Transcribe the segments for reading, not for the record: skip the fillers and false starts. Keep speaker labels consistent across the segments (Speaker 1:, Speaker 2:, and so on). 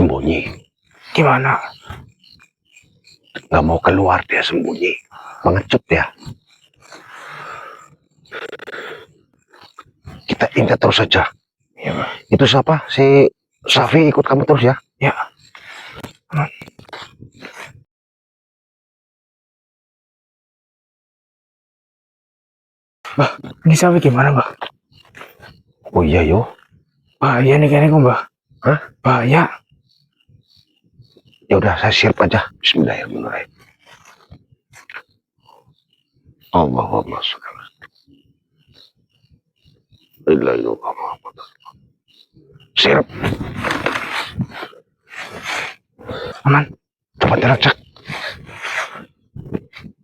Speaker 1: sembunyi.
Speaker 2: Gimana?
Speaker 1: Nggak mau keluar, dia sembunyi. Pengecut ya. Kita ingat terus saja.
Speaker 2: Ya, Mbah.
Speaker 1: Itu siapa? Si Safi ikut kamu terus ya?
Speaker 2: Ya. Mbah, ini Safi gimana, Mbah?
Speaker 1: Oh iya yo.
Speaker 2: Bahaya nih kayaknya, Mbah.
Speaker 1: Hah?
Speaker 2: Bahaya.
Speaker 1: Ya udah, saya siap aja. Bismillahirrahmanirrahim. Allahumma sholli ala Muhammad. Siap.
Speaker 2: Aman.
Speaker 1: Cepat jalan, cek.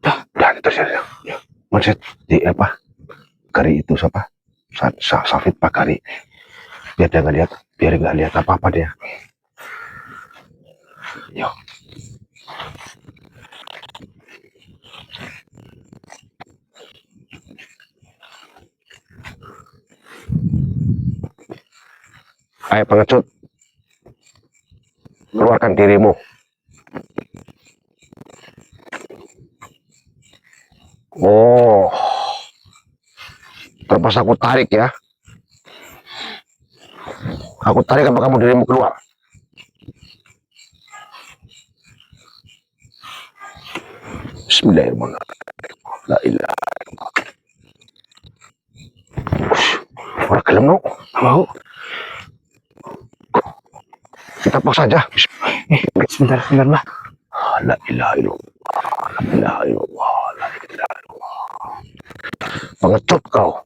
Speaker 1: Dah, itu saja. Ya. Maksud di apa? Kari itu siapa? Safit Pak Kari. Biar dia nggak lihat, biar nggak lihat apa-apa dia. Yo. Ayo pengecut, keluarkan dirimu. Oh, terpaksa aku tarik ya. Aku tarik apa kamu dirimu keluar? Bismillahirrahmanirrahim. La ilaha illallah. Orang gelem no?
Speaker 2: Mau?
Speaker 1: Kita paksa aja.
Speaker 2: Sebentar, Mbah.
Speaker 1: La ilaha illallah. La ilaha illallah. La ilaha illallah. Pengecut kau.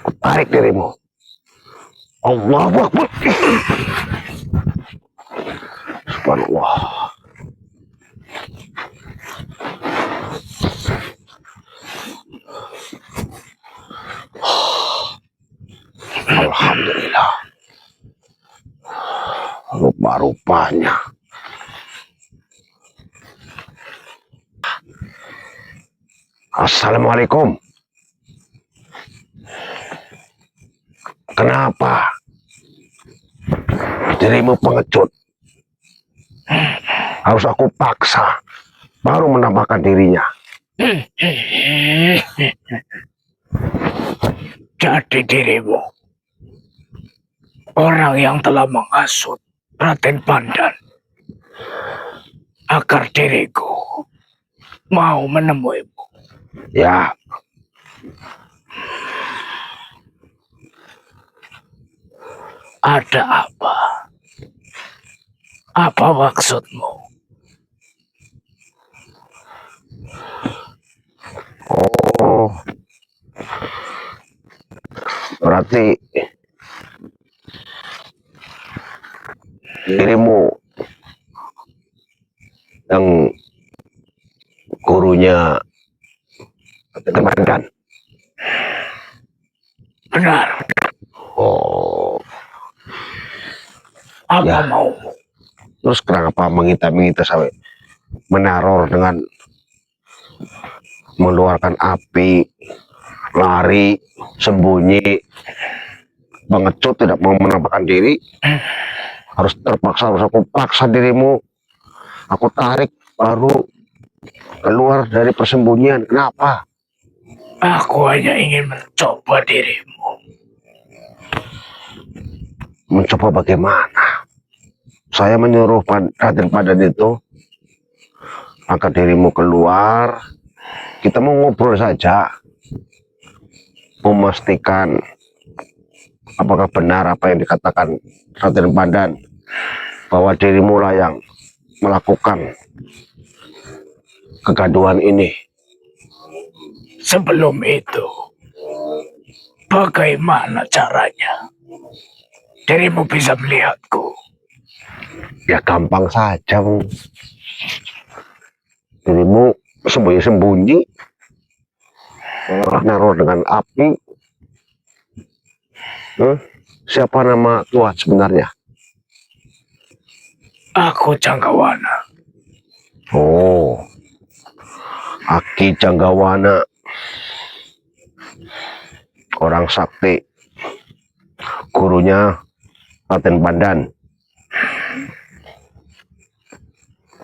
Speaker 1: Aku tarik dirimu. Allahu Akbar. Subhanallah. Alhamdulillah. Rupa-rupanya. Assalamualaikum. Kenapa dirimu pengecut? Harus aku paksa baru menampakkan dirinya.
Speaker 2: Jadi dirimu orang yang telah menghasut Raden Pandan agar diriku mau menemuimu.
Speaker 1: Ya.
Speaker 2: Ada apa? Apa maksudmu?
Speaker 1: Oh. Berarti dirimu yang gurunya temankan.
Speaker 2: Benar.
Speaker 1: Oh.
Speaker 2: Apa
Speaker 1: Ya.
Speaker 2: mau?
Speaker 1: Terus kenapa mengintai-mengintai sampai meneror dengan mengeluarkan api, lari, sembunyi, pengecut, tidak mau menampakkan diri, harus terpaksa, harus aku paksa dirimu, aku tarik baru keluar dari persembunyian. Kenapa?
Speaker 2: Aku hanya ingin mencoba dirimu.
Speaker 1: Mencoba bagaimana? Saya menyuruh Raden Pandan itu agar dirimu keluar. Kita mau ngobrol saja, memastikan apakah benar apa yang dikatakan Raden Pandan, bahwa dirimu lah yang melakukan kegaduhan ini.
Speaker 2: Sebelum itu, bagaimana caranya dirimu bisa melihatku?
Speaker 1: Ya gampang saja, dirimu sembunyi-sembunyi, naruh dengan api. Siapa nama Tuhan sebenarnya?
Speaker 2: Aku Janggawana.
Speaker 1: Oh, Aki Janggawana, orang sakti, gurunya Raden Pandan.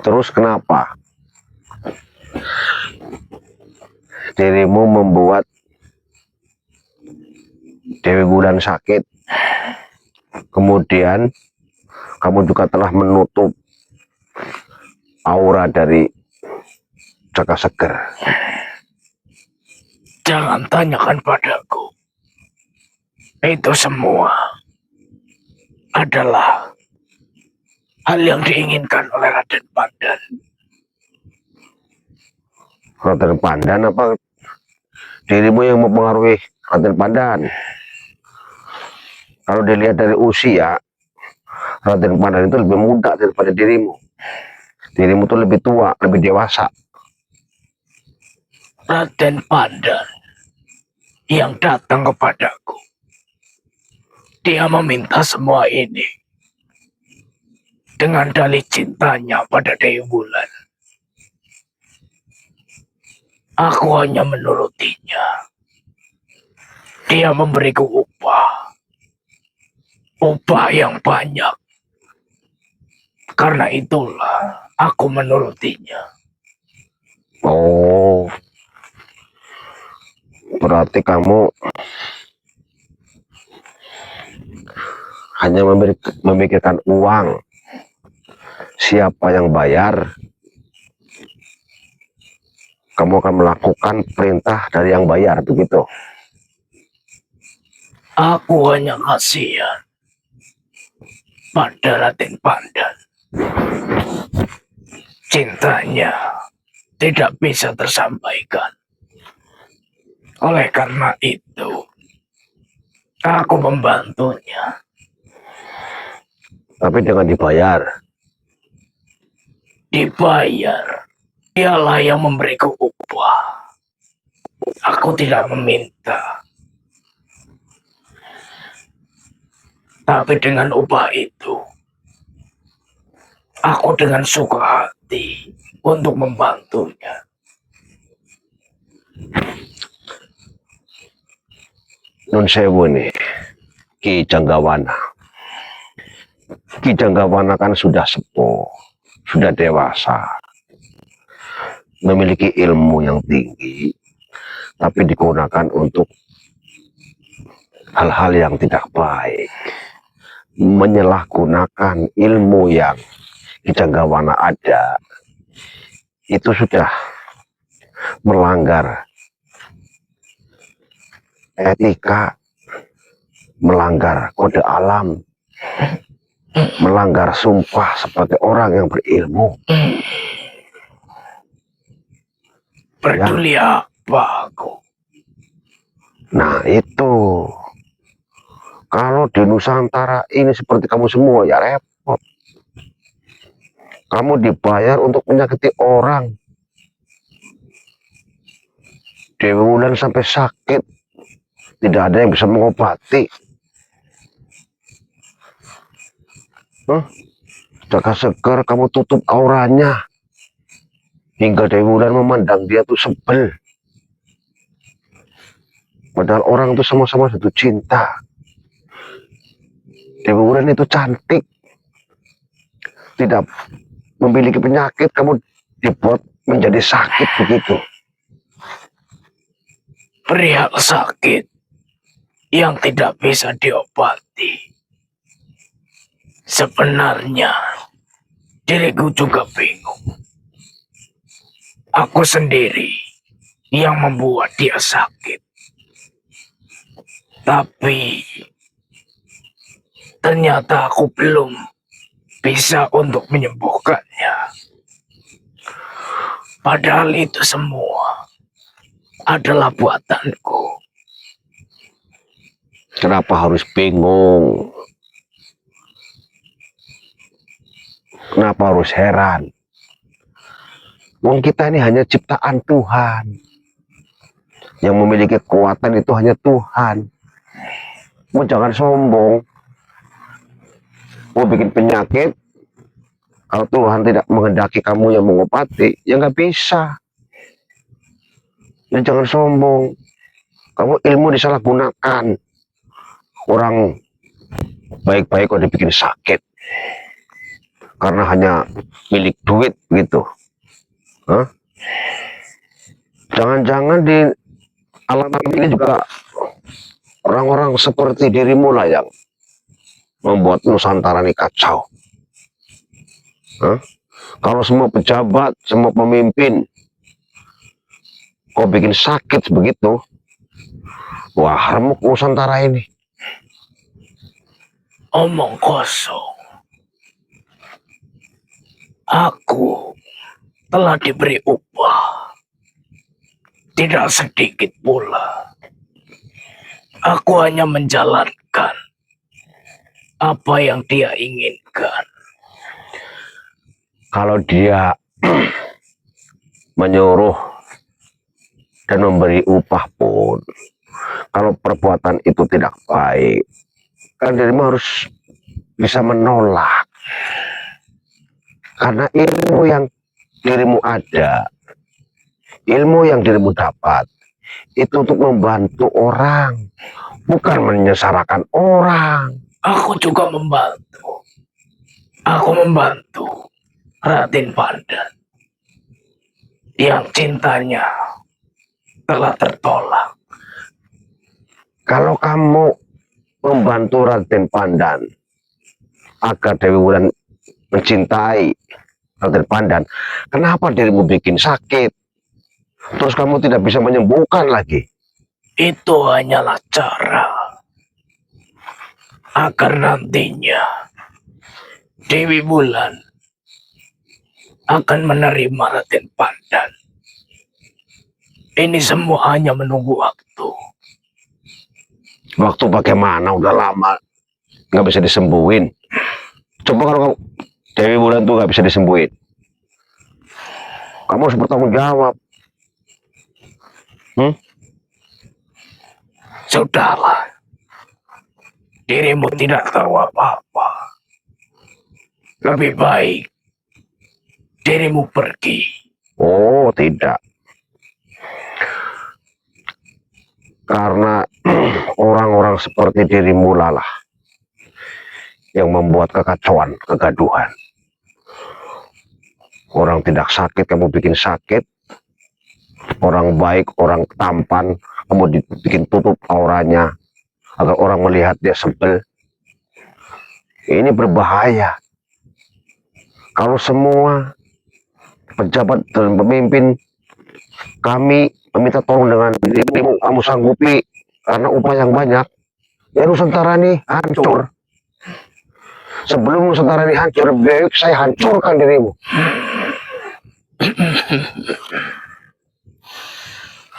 Speaker 1: Terus kenapa dirimu membuat Dewi Wulan sakit? Kemudian kamu juga telah menutup aura dari Jaka Seger.
Speaker 2: Jangan tanyakan padaku. Itu semua adalah hal yang diinginkan oleh Raden Pandan.
Speaker 1: Raden Pandan apa dirimu yang mempengaruhi Raden Pandan? Kalau dilihat dari usia, Raden Pandan itu lebih muda daripada dirimu. Dirimu itu lebih tua, lebih dewasa.
Speaker 2: Raden Pandan yang datang kepadaku. Dia meminta semua ini dengan dalih cintanya pada Dewi Wulan. Aku hanya menurutinya. Dia memberiku upah yang banyak. Karena itulah aku menurutinya.
Speaker 1: Oh, berarti kamu hanya memikirkan uang. Siapa yang bayar, kamu akan melakukan perintah dari yang bayar, begitu?
Speaker 2: Aku hanya kasihan pada Raden Pandan. Cintanya tidak bisa tersampaikan. Oleh karena itu, aku membantunya.
Speaker 1: Tapi dengan dibayar.
Speaker 2: Dibayar, dialah yang memberiku upah. Aku tidak meminta. Tapi dengan upah itu, aku dengan suka hati untuk membantunya.
Speaker 1: Nun sewu nih, Ki Janggawana. Ki Janggawana kan sudah sepuh, sudah dewasa, memiliki ilmu yang tinggi, tapi digunakan untuk hal-hal yang tidak baik. Menyalahgunakan ilmu yang Ki Janggawana ada, itu sudah melanggar etika, melanggar kode alam, melanggar sumpah sebagai orang yang berilmu.
Speaker 2: Peduli apa aku?
Speaker 1: Nah itu, kalau di Nusantara ini seperti kamu semua ya repot. Kamu dibayar untuk menyakiti orang. Dewi Wulan sampai sakit, tidak ada yang bisa mengobati. Jaka Seger kamu tutup auranya, hingga Dewi Wulan memandang dia tuh sebel. Padahal orang itu sama-sama jatuh cinta. Dewi Wulan itu cantik, tidak memiliki penyakit, kamu dibuat menjadi sakit begitu.
Speaker 2: Perihal sakit yang tidak bisa diobati. Sebenarnya diriku juga bingung. Aku sendiri yang membuat dia sakit. Tapi ternyata aku belum bisa untuk menyembuhkannya. Padahal itu semua adalah buatanku.
Speaker 1: Kenapa harus bingung? Kenapa harus heran? Wong kita ini hanya ciptaan Tuhan. Yang memiliki kekuatan itu hanya Tuhan. Mau jangan sombong. Mau bikin penyakit, kalau Tuhan tidak menghendaki kamu yang mengobati, ya nggak bisa. Ya jangan sombong. Kamu ilmu disalahgunakan. Orang baik-baik kok dibikin sakit. karena hanya milik duit gitu. Hah? Jangan-jangan di alam ini juga orang-orang seperti dirimu lah yang membuat Nusantara ini kacau. Hah? Kalau semua pejabat, semua pemimpin kau bikin sakit begitu, wah remuk Nusantara ini.
Speaker 2: Omong kosong. Aku telah diberi upah. Tidak sedikit pula. Aku hanya menjalankan apa yang dia inginkan.
Speaker 1: Kalau dia menyuruh dan memberi upah pun, kalau perbuatan itu tidak baik, kan dirimu harus bisa menolak. Karena ilmu yang dirimu ada, ilmu yang dirimu dapat, itu untuk membantu orang, bukan menyesarakan orang.
Speaker 2: Aku juga membantu. Aku membantu Raden Pandan yang cintanya telah tertolak.
Speaker 1: Kalau kamu membantu Raden Pandan agar Dewi Wulan mencintai Raden Pandan, kenapa dirimu bikin sakit? Terus kamu tidak bisa menyembuhkan lagi.
Speaker 2: Itu hanyalah cara agar nantinya Dewi Wulan akan menerima Raden Pandan. Ini semua hanya menunggu waktu.
Speaker 1: Waktu bagaimana? Udah lama nggak bisa disembuhin. Coba kalau kamu, Dewi Wulan tuh nggak bisa disembuhin, kamu harus bertanggung jawab.
Speaker 2: Sudahlah, dirimu tidak tahu apa-apa. Lebih baik dirimu pergi.
Speaker 1: Oh tidak, karena orang-orang seperti dirimu lah yang membuat kekacauan, kegaduhan. Orang tidak sakit, kamu bikin sakit. Orang baik, orang tampan, kamu bikin tutup auranya agar orang melihat dia sebel. Ini berbahaya. Kalau semua pejabat dan pemimpin kami meminta tolong dengan dirimu, kamu sanggupi karena upah yang banyak, ya Nusantara ini hancur. Sebelum Nusantara ini hancur, baik saya hancurkan dirimu.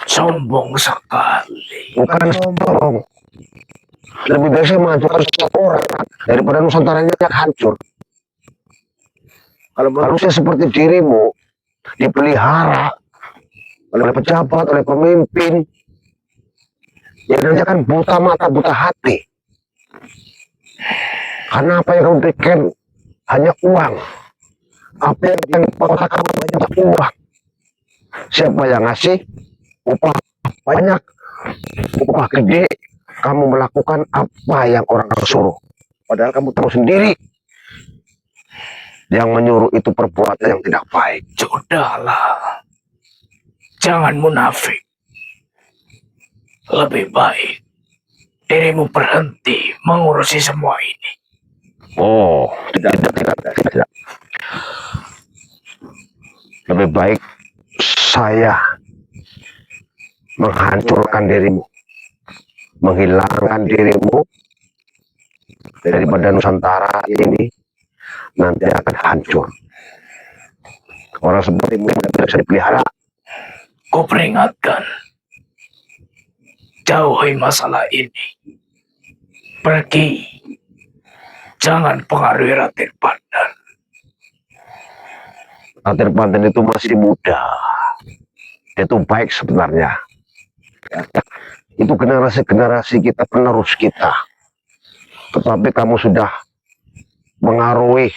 Speaker 2: Sombong sekali.
Speaker 1: Bukan sombong. Lebih baik saya menghancurkan satu orang daripada Nusantara ini hancur. Kalau manusia seperti dirimu dipelihara oleh pejabat, oleh pemimpin, ya nanti akan buta mata, buta hati. Karena apa yang kamu berikan hanya uang. Apa yang kota kamu banyak uang. Siapa yang ngasih upah banyak, upah gede, kamu melakukan apa yang orang suruh. Padahal kamu tahu sendiri yang menyuruh itu perbuatan yang tidak baik.
Speaker 2: Sudahlah, jangan munafik. Lebih baik dirimu berhenti mengurusi semua ini.
Speaker 1: Oh, tidak. Lebih baik saya menghancurkan dirimu, menghilangkan dirimu daripada Nusantara ini nanti akan hancur. Orang sepertimu tidak bisa dipelihara.
Speaker 2: Ku peringatkan, jauhi masalah ini. Pergi, jangan pengaruhi Raden Pandan.
Speaker 1: Raden Pandan itu masih muda, itu baik sebenarnya. Itu generasi-generasi kita, penerus kita. Tetapi kamu sudah mengaruhi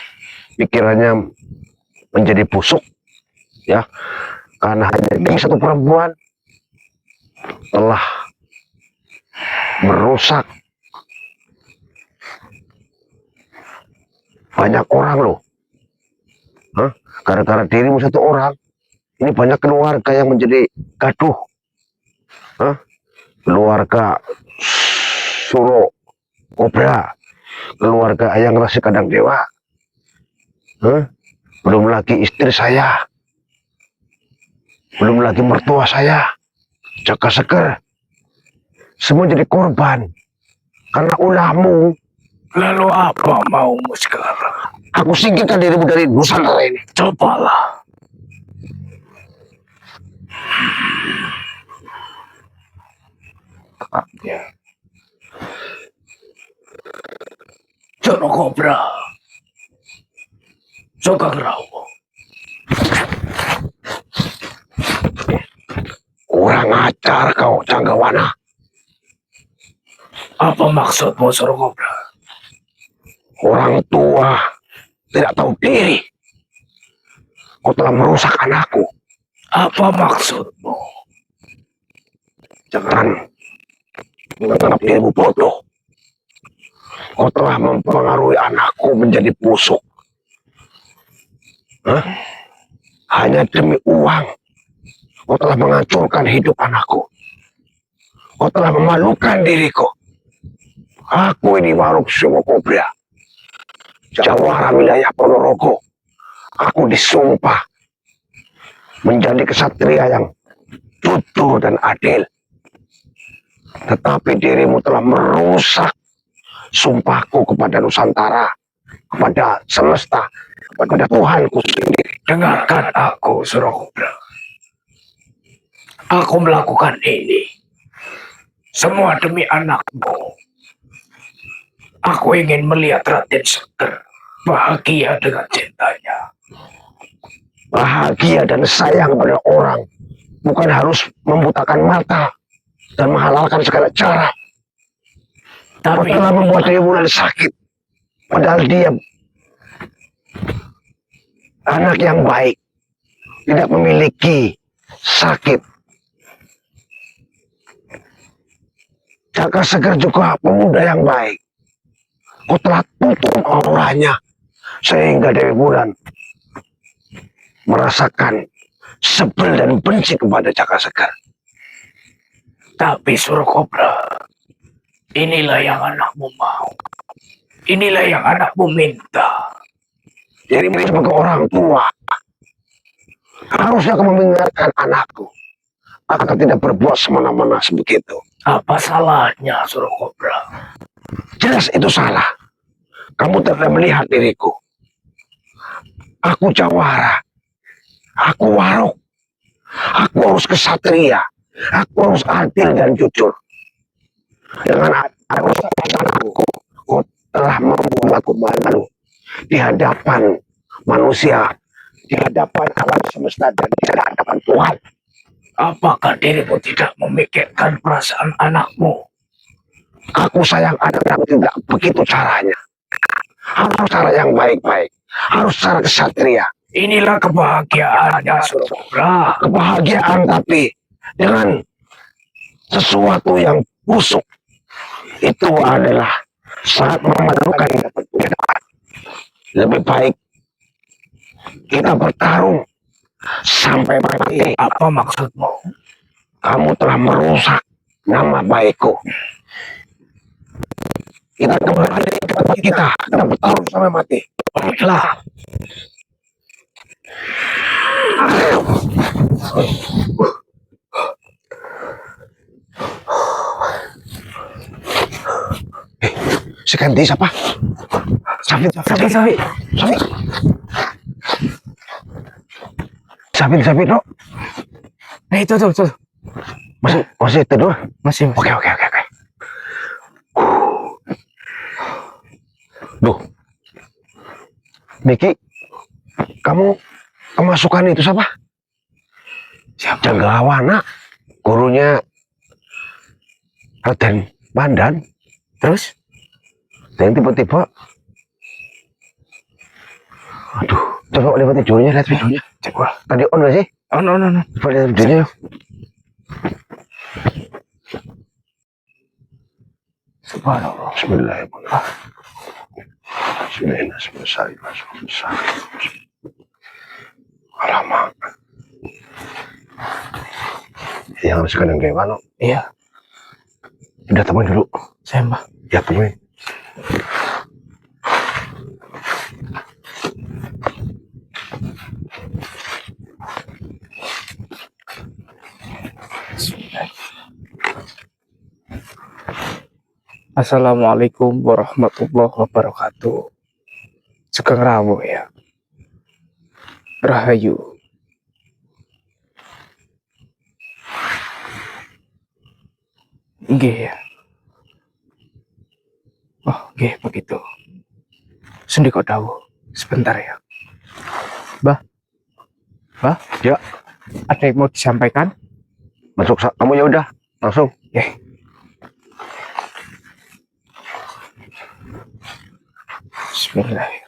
Speaker 1: pikirannya menjadi busuk, ya, karena hanya satu perempuan telah merusak banyak orang loh. Hah? Gara-gara dirimu satu orang, ini banyak keluarga yang menjadi gaduh. Hah? Keluarga Suro Kobra, keluarga Ayang Rasi Kadang Dewa. Hah? Belum lagi istri saya, belum lagi mertua saya, Jaka Seger. Semua jadi korban karena ulahmu.
Speaker 2: Lalu apa maumu sekarang?
Speaker 1: Aku singkirkan dirimu dari Nusantara ini.
Speaker 2: Cobalah. Ya. Jono Kobra. Sogagrawo.
Speaker 1: Kurang ajar kau, Canggawana.
Speaker 2: Apa maksudmu, Suro Kobra?
Speaker 1: Orang tua tidak tahu diri. Kau telah merusak anakku.
Speaker 2: Apa maksudmu?
Speaker 1: Jangan menganggap dirimu bodoh. Kau telah mempengaruhi anakku menjadi busuk. Hah? Hanya demi uang. Kau telah menghancurkan hidup anakku. Kau telah memalukan diriku. Aku ini Waruk Sumo Kobra, Jawara wilayah Ponorogo. Aku disumpah menjadi kesatria yang jujur dan adil. Tetapi dirimu telah merusak sumpahku kepada Nusantara, kepada semesta, kepada Tuhanku sendiri.
Speaker 2: Dengarkan aku, Suro Kobra. Aku melakukan ini semua demi anakmu. Aku ingin melihat Raden Seger bahagia dengan cintanya.
Speaker 1: Bahagia dan sayang pada orang bukan harus membutakan mata dan menghalalkan segala cara. Kau
Speaker 2: Tapi
Speaker 1: telah membuat dirimu sakit, padahal dia anak yang baik, tidak memiliki sakit. Jaka Seger juga pemuda yang baik. Kau telah tutup auranya sehingga Dewi Bulan merasakan sebel dan benci kepada Jaka Seger.
Speaker 2: Tapi Suro Kobra, inilah yang anakmu mau. Inilah yang anakmu minta.
Speaker 1: Jadi sebagai orang tua, harusnya kau mengingatkan anakku agar tidak berbuat semena-mena sebegitu.
Speaker 2: Apa salahnya, Suro Kobra?
Speaker 1: Jelas itu salah. Kamu tidak melihat diriku. Aku Jawara. Aku Waruk. Aku harus kesatria. Aku harus adil dan jujur. Dengan harus aku, kau telah membuatku malu di hadapan manusia, di hadapan alam semesta dan di hadapan Tuhan.
Speaker 2: Apakah dirimu tidak memikirkan perasaan anakmu?
Speaker 1: Aku sayang anak yang tidak begitu caranya. Harus cara yang baik-baik. Harus cara kesatria.
Speaker 2: Inilah kebahagiaannya, Suro Kobra.
Speaker 1: Kebahagiaan tapi dengan sesuatu yang busuk. Itu adalah sangat memalukan di depan Tuhan. Lebih baik kita bertarung sampai mati.
Speaker 2: Apa maksudmu?
Speaker 1: Kamu telah merusak nama baikku. Kita kembali ke tempat kita. Kita bertarung sampai mati.
Speaker 2: Baiklah.
Speaker 1: Si Kandi siapa? Sabit. Dok.
Speaker 2: Itu.
Speaker 1: Masih tidur?
Speaker 2: Masih.
Speaker 1: Oke. Duh. Miki, kamu kemasukan itu siapa?
Speaker 2: Siapa?
Speaker 1: Janggawana, gurunya Raden Pandan.
Speaker 2: Terus?
Speaker 1: Dan tiba-tiba, aduh, coba lihat videonya,
Speaker 2: Coba.
Speaker 1: Tadi on gak sih?
Speaker 2: On.
Speaker 1: Coba lihat videonya.
Speaker 2: Subhanallah.
Speaker 1: Bismillahirrahmanirrahim. Bismillahirrahmanirrahim. Alamak. Yang harus Kanang Dewa, no?
Speaker 2: Iya,
Speaker 1: Udah temuin dulu.
Speaker 2: saya Mbah.
Speaker 1: Ya, temuin.
Speaker 2: Assalamualaikum warahmatullahi wabarakatuh. Sugeng rawuh ya. Rahayu. Nggih ya. Oh, nggih begitu. Sendi kok dawuh. Sebentar ya. Mbah. Mbah?
Speaker 1: Ya.
Speaker 2: Ada yang mau disampaikan?
Speaker 1: Masuk, kamu ya udah langsung.
Speaker 2: Nggih. Bismillahirrahmanirrahim.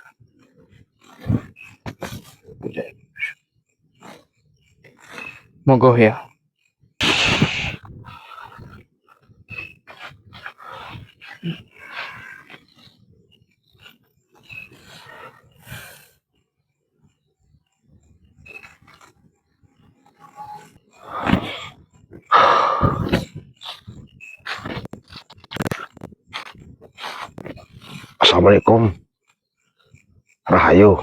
Speaker 2: Monggo ya.
Speaker 1: Assalamualaikum. Rahayu.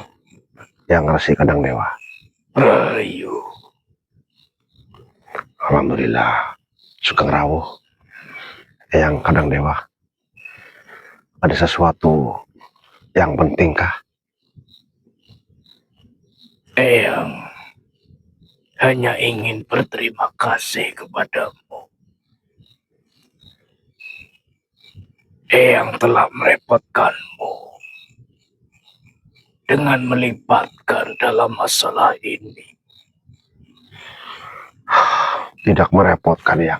Speaker 1: Yang ngerasi Kanang Dewa.
Speaker 2: Rahayu.
Speaker 1: Alhamdulillah. Sugeng rawuh. Yang Kanang Dewa. Ada sesuatu yang penting kah?
Speaker 2: Eyang hanya ingin berterima kasih kepadamu. Eyang telah merepotkanmu dengan melibatkan dalam masalah ini.
Speaker 1: Tidak merepotkan, ya.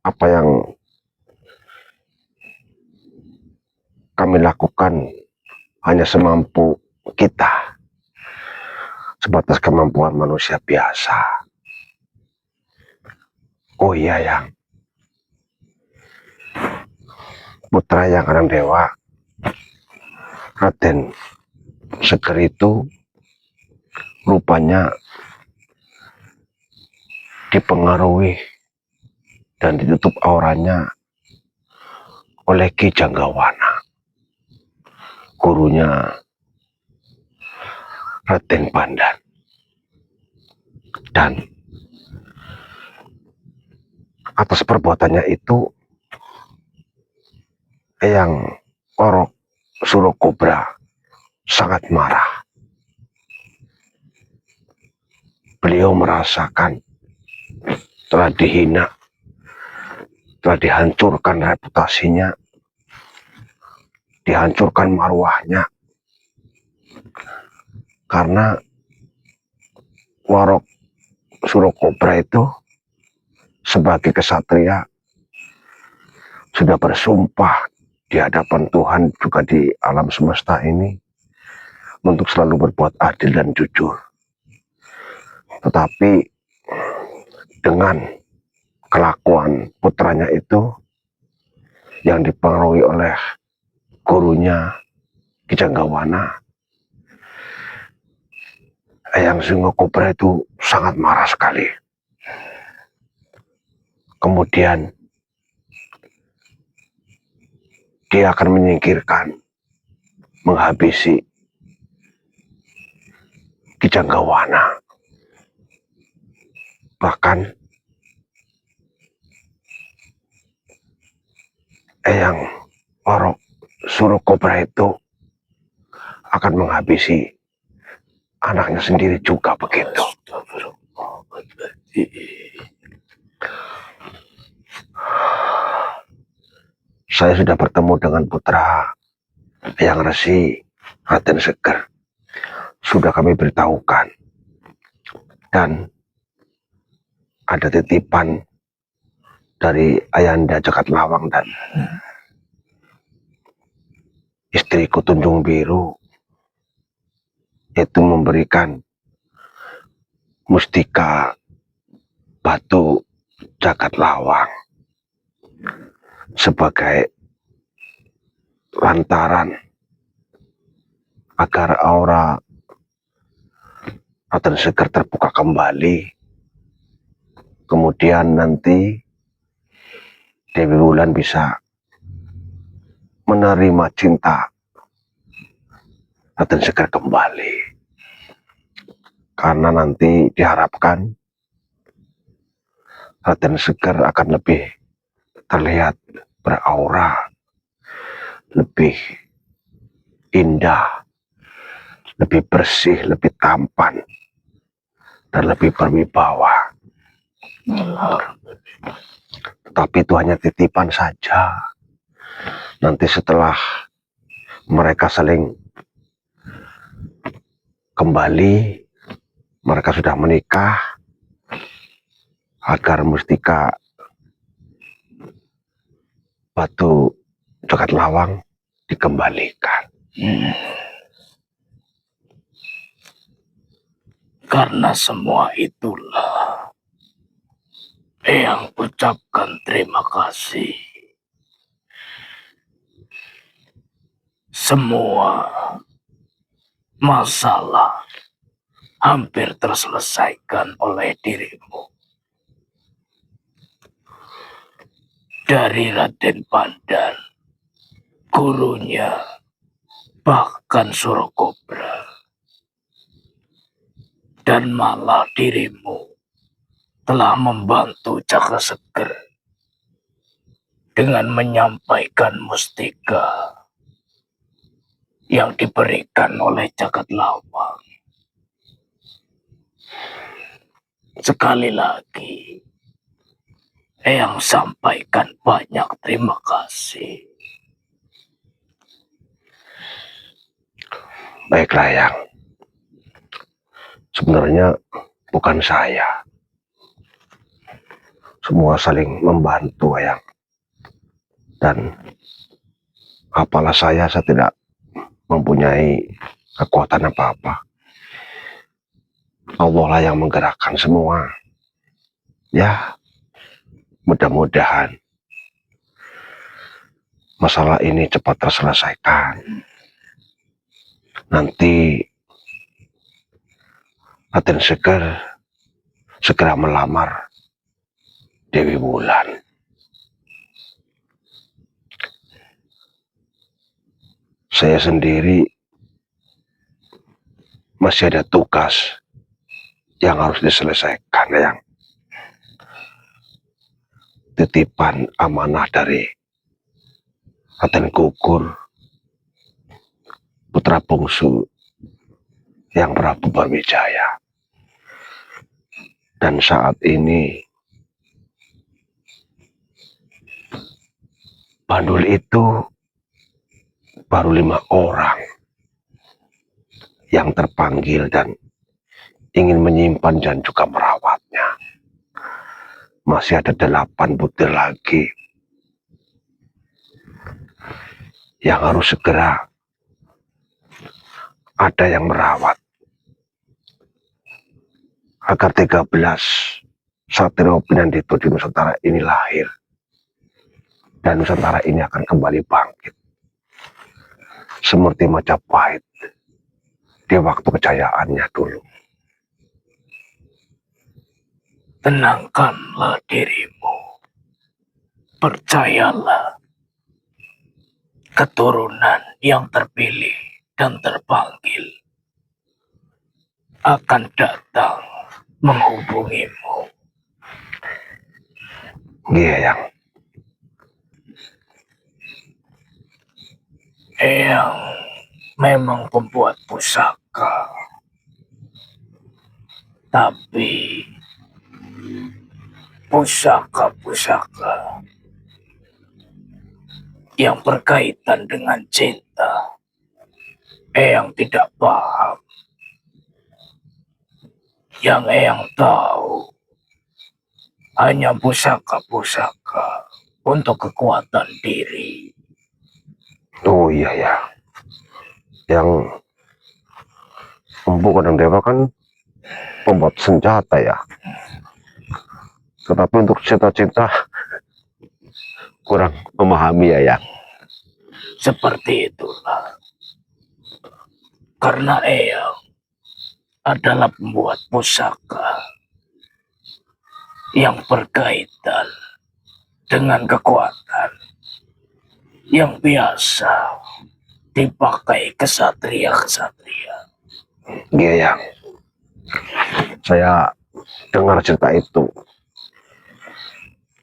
Speaker 1: Apa yang kami lakukan hanya semampu kita, sebatas kemampuan manusia biasa. Oh iya, Yang. Putra Yang Kanang Dewa, Raden Seger itu rupanya dipengaruhi dan ditutup auranya oleh Ki Janggawana, gurunya Raden Pandan. Dan atas perbuatannya itu, Eyang Orok Surokobra sangat marah. Beliau merasakan telah dihina, telah dihancurkan reputasinya, dihancurkan marwahnya, karena Warok Surokobra itu sebagai kesatria sudah bersumpah di hadapan Tuhan juga di alam semesta ini untuk selalu berbuat adil dan jujur. Tetapi dengan kelakuan putranya itu yang dipengaruhi oleh gurunya Ki Janggawana, Eyang Surokobra itu sangat marah sekali. Kemudian dia akan menyingkirkan, menghabisi Ki Janggawana. Bahkan Eyang Orok Surokobra itu akan menghabisi anaknya sendiri juga begitu. Saya sudah bertemu dengan putra Eyang Resi Raden Seger. Sudah kami beritahukan. Dan ada titipan dari Ayanda Jagat Lawang dan istriku Tunjung Biru, yaitu memberikan mustika batu Jagat Lawang sebagai lantaran agar aura Raden Sekar terbuka kembali. Kemudian nanti Dewi Wulan bisa menerima cinta Raden Sekar kembali. Karena nanti diharapkan Raden Sekar akan lebih terlihat beraura, lebih indah, lebih bersih, lebih tampan, dan lebih berwibawa. Tetapi itu hanya titipan saja. Nanti setelah mereka saling kembali, mereka sudah menikah, agar mustika batu Jagat Lawang dikembalikan.
Speaker 2: Karena semua itulah Eyang ucapkan terima kasih. Semua masalah hampir terselesaikan oleh dirimu. Dari Raden Pandan, gurunya, bahkan Surokobra. Dan malah dirimu telah membantu Cakra Sekar dengan menyampaikan mustika yang diberikan oleh Jagat Lawang. Sekali lagi, Eyang sampaikan banyak terima kasih.
Speaker 1: Baiklah, Eyang. Sebenarnya bukan saya. Semua saling membantu, Eyang. Dan apalah saya tidak mempunyai kekuatan apa-apa. Allah lah yang menggerakkan semua. Ya, mudah-mudahan masalah ini cepat terselesaikan. Nanti Raden Sekar segera melamar Dewi Wulan. Saya sendiri masih ada tugas yang harus diselesaikan, yang titipan amanah dari Raden Gugur, putra bungsu yang Prabu Barwijaya. Dan saat ini bandul itu baru 5 orang yang terpanggil dan ingin menyimpan dan juga merawatnya. Masih ada 8 butir lagi yang harus segera ada yang merawat agar 13 Satrio Pinandito di Nusantara ini lahir, dan Nusantara ini akan kembali bangkit seperti Majapahit di waktu kejayaannya dulu.
Speaker 2: Tenangkanlah dirimu. Percayalah, keturunan yang terpilih dan terpanggil akan datang menghubungimu.
Speaker 1: Iya, Yang.
Speaker 2: Eyang memang pembuat pusaka, tapi pusaka-pusaka yang berkaitan dengan cinta, Eyang tidak paham. Yang Eyang tahu hanya pusaka-pusaka untuk kekuatan diri.
Speaker 1: Oh iya ya. Yang Empu Kadang Dewa kan pembuat senjata ya. Tetapi untuk cinta-cinta kurang memahami ya, Yang.
Speaker 2: Seperti itulah. Karena Eyang adalah pembuat pusaka yang berkaitan dengan kekuatan yang biasa dipakai kesatria-kesatria.
Speaker 1: Iya, Yang. Saya dengar cerita itu.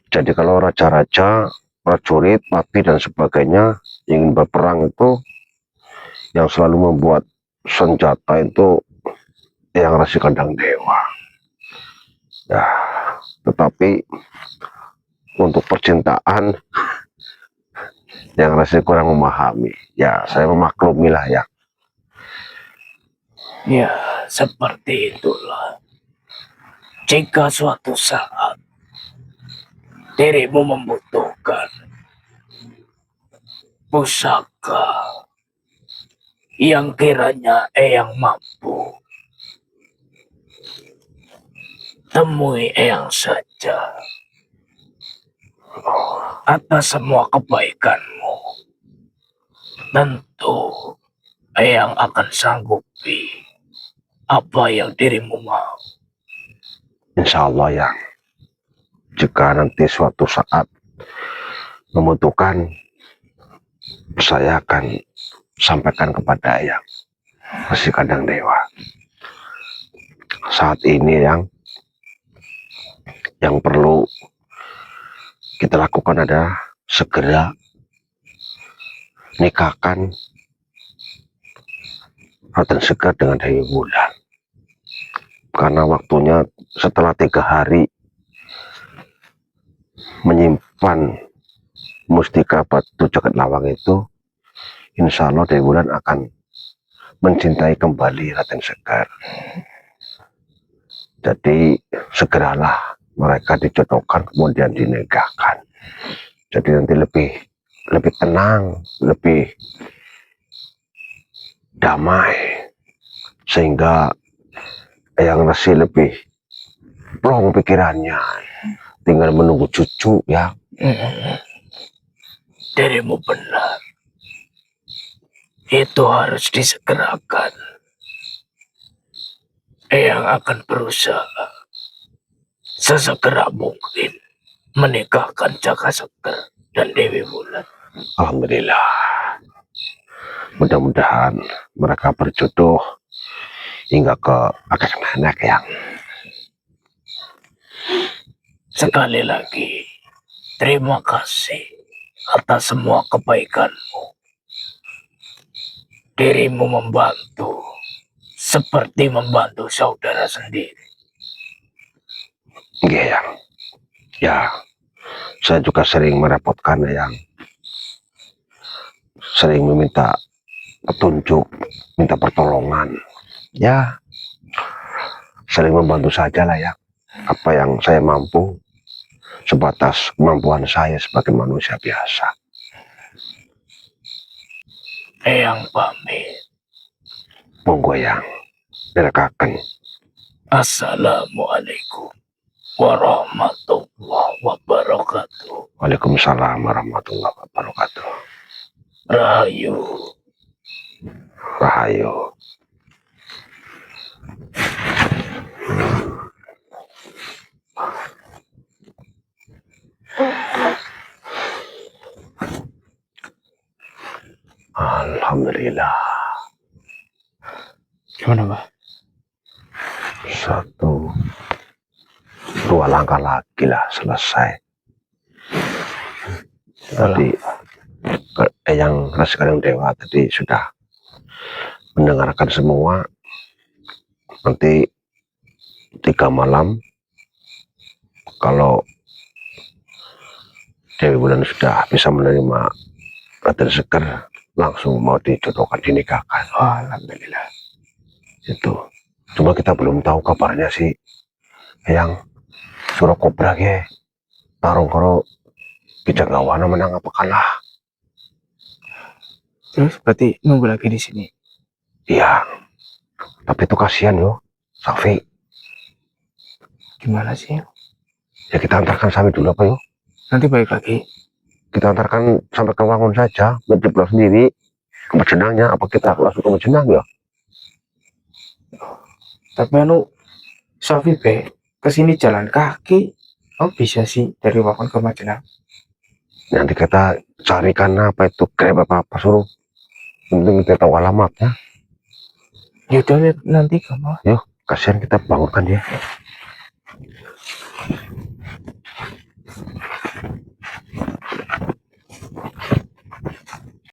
Speaker 1: Jadi kalau raja-raja, prajurit, patih dan sebagainya ingin berperang itu, yang selalu membuat senjata itu yang Resi Kandang Dewa. Ya, tetapi untuk percintaan yang Resi kurang memahami. Ya, saya memaklumi lah ya.
Speaker 2: Ya, seperti itulah. Jika suatu saat dirimu membutuhkan pusaka yang kiranya Eyang mampu, temui Eyang saja. Atas semua kebaikanmu, tentu Eyang akan sanggupi apa yang dirimu mau.
Speaker 1: Insya Allah ya. Jika nanti suatu saat membutuhkan, saya akan sampaikan kepada Eyang Resi Kandang Dewa. Saat ini yang perlu kita lakukan adalah segera nikahkan Raden Sekar dengan Dewi Wulan. Karena waktunya setelah 3 hari menyimpan mustika batu jagat lawang itu, insya Allah Dewi Wulan akan mencintai kembali Raden Sekar. Jadi segeralah mereka dijodohkan kemudian dinikahkan. Jadi nanti lebih tenang, lebih damai, sehingga Eyang Resi lebih plong pikirannya, tinggal menunggu cucu ya.
Speaker 2: Dirimu benar. Itu harus disegerakan. Eyang akan berusaha sesegera mungkin menikahkan Jaka Sekar dan Dewi Wulan.
Speaker 1: Alhamdulillah. Mudah-mudahan mereka berjodoh hingga ke kakek nenek yang.
Speaker 2: Sekali lagi, terima kasih atas semua kebaikanmu. Dirimu membantu seperti membantu saudara sendiri.
Speaker 1: Iya, Yang. Ya, saya juga sering merepotkan Yang. Sering meminta petunjuk, minta pertolongan. Ya, sering membantu saja lah ya. Apa yang saya mampu, sebatas kemampuan saya sebagai manusia biasa.
Speaker 2: Eyang pamit.
Speaker 1: Monggo Yang, direkakan.
Speaker 2: Assalamualaikum warahmatullahi wabarakatuh.
Speaker 1: Waalaikumsalam warahmatullahi wabarakatuh.
Speaker 2: Rahayu.
Speaker 1: Rahayu. Alhamdulillah.
Speaker 2: Gimana, Mbak?
Speaker 1: 2 langkah lagi lah selesai. Tadi Eyang Resi Kandang Dewa tadi sudah mendengarkan semua. Nanti 3 malam kalau Dewi Wulan sudah bisa menerima Raden Sekar, langsung mau dijodohkan, dinikahkan.
Speaker 2: Alhamdulillah.
Speaker 1: Itu cuma kita belum tahu kabarnya sih yang Suro Kobra ge tarung karo Kijanggawana menang apa kalah.
Speaker 2: Terus berarti nunggu lagi di sini.
Speaker 1: Iya, tapi itu kasihan yo Safi.
Speaker 2: Gimana sih?
Speaker 1: Ya kita antarkan Safi dulu apa yo.
Speaker 2: Nanti balik lagi.
Speaker 1: Kita antarkan sampai ke Wangun saja, berjeblos sendiri ke Mejenangnya. Apa kita langsung ke Mejenang ya?
Speaker 2: Tapi Sofi be, kesini jalan kaki. Oh bisa sih dari Wapen ke Magelang.
Speaker 1: Nanti kita carikan apa itu Grab apa suruh. Yang penting kita tahu alamatnya.
Speaker 2: Yaudah lihat nanti kamu.
Speaker 1: Yuk, kasihan kita bangunkan dia.